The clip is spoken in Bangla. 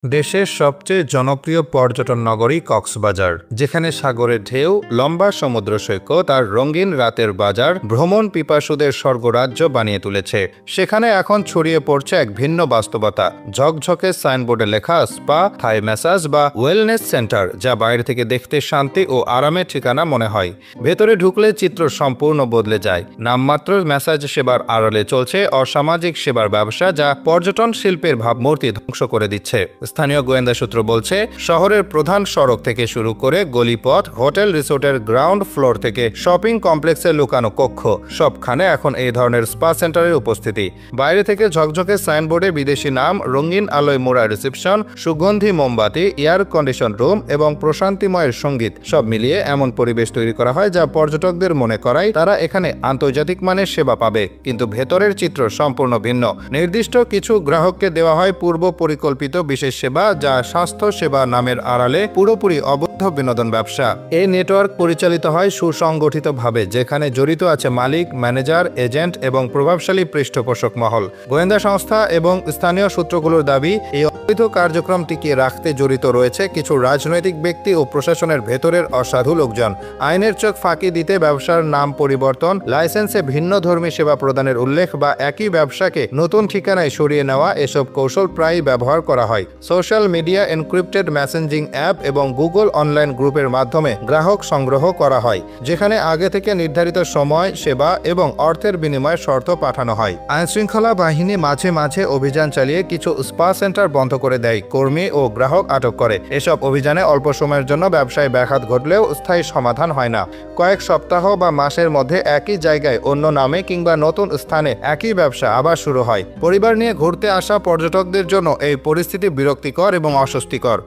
দেশের সবচেয়ে জনপ্রিয় পর্যটন নগরী কক্সবাজার, যেখানে সাগরের ঢেউ, লম্বা সমুদ্র সৈকত আর রঙিন রাতের বাজার ভ্রমণ পিপাসুদের স্বর্গরাজ্য বানিয়ে তুলেছে। সেখানে এখন ছড়িয়ে পড়ছে এক ভিন্ন বাস্তবতা। ঝকঝকে সাইনবোর্ডে লেখা স্পা, থাই ম্যাসাজ বা ওয়েলনেস সেন্টার, যা বাইরে থেকে দেখতে শান্তি ও আরামের ঠিকানা মনে হয়। ভেতরে ঢুকলে চিত্র সম্পূর্ণ বদলে যায়। নামমাত্র ম্যাসাজ সেবার আড়ালে চলছে অসামাজিক সেবার ব্যবসা, যা পর্যটন শিল্পের ভাবমূর্তি ধ্বংস করে দিচ্ছে। স্থানীয় গোয়েন্দা সূত্র বলছে, শহরের প্রধান সড়ক থেকে শুরু করে গলিপথ, হোটেল, রিসোর্টের গ্রাউন্ড ফ্লোর থেকে শপিং কমপ্লেক্সের লুকানো কক্ষ, সবখানে এখন এই ধরনের স্পা সেন্টারের উপস্থিতি। বাইরে থেকে ঝকঝকে সাইনবোর্ডে বিদেশি নাম, রঙিন আলোয় মোড়া রিসেপশন, সুগন্ধি মোমবাতি, এয়ার কন্ডিশন রুম এবং প্রশান্তিময়ের সঙ্গীত, সব মিলিয়ে এমন পরিবেশ তৈরি করা হয় যা পর্যটকদের মনে করায় তারা এখানে আন্তর্জাতিক মানের সেবা পাবে। কিন্তু ভেতরের চিত্র সম্পূর্ণ ভিন্ন। নির্দিষ্ট কিছু গ্রাহককে দেওয়া হয় পূর্ব পরিকল্পিত বিশেষ সেবা, যা স্বাস্থ্য সেবা নামের আড়ালে পুরোপুরি অবৈধ বিনোদন ব্যবসা। এই নেটওয়ার্ক পরিচালিত হয় সুসংগঠিতভাবে, যেখানে জড়িত আছে মালিক, ম্যানেজার, এজেন্ট এবং প্রভাবশালী পৃষ্ঠপোষক মহল। গোয়েন্দা সংস্থা এবং স্থানীয় সূত্রগুলোর দাবি, এই অবৈধ কার্যক্রম টিকিয়ে রাখতে জড়িত রয়েছে কিছু রাজনৈতিক ব্যক্তি ও প্রশাসনের ভেতরের অসাধু লোকজন। আইনের চোখ ফাঁকি দিতে ব্যবসার নাম পরিবর্তন, লাইসেন্সে ভিন্ন ধর্মী সেবা প্রদানের উল্লেখ বা একই ব্যবসাকে নতুন ঠিকানায় সরিয়ে নেওয়া, এসব কৌশল প্রায়ই ব্যবহার করা হয়। Social media, encrypted messaging app এবং গুগল অনলাইন গ্রুপের মাধ্যমে গ্রাহক সংগ্রহ করা হয়, যেখানে আগে থেকে নির্ধারিত সময়, সেবা এবং অর্থের বিনিময়ে শর্ত পাঠানো হয়। আইনশৃঙ্খলা বাহিনী মাঝে মাঝে অভিযান চালিয়ে কিছু স্পা সেন্টার বন্ধ করে দেয়, কর্মী ও গ্রাহক আটক করে। এসব অভিযানে অল্প সময়ের জন্য ব্যবসায় ব্যাঘাত ঘটলেও স্থায়ী সমাধান হয় না। কয়েক সপ্তাহ বা মাসের মধ্যে একই জায়গায় অন্য নামে কিংবা নতুন স্থানে একই ব্যবসা আবার শুরু হয়। পরিবার নিয়ে ঘুরতে আসা পর্যটকদের জন্য এই পরিস্থিতি বিরক্তিকর এবং অস্বস্তিকর।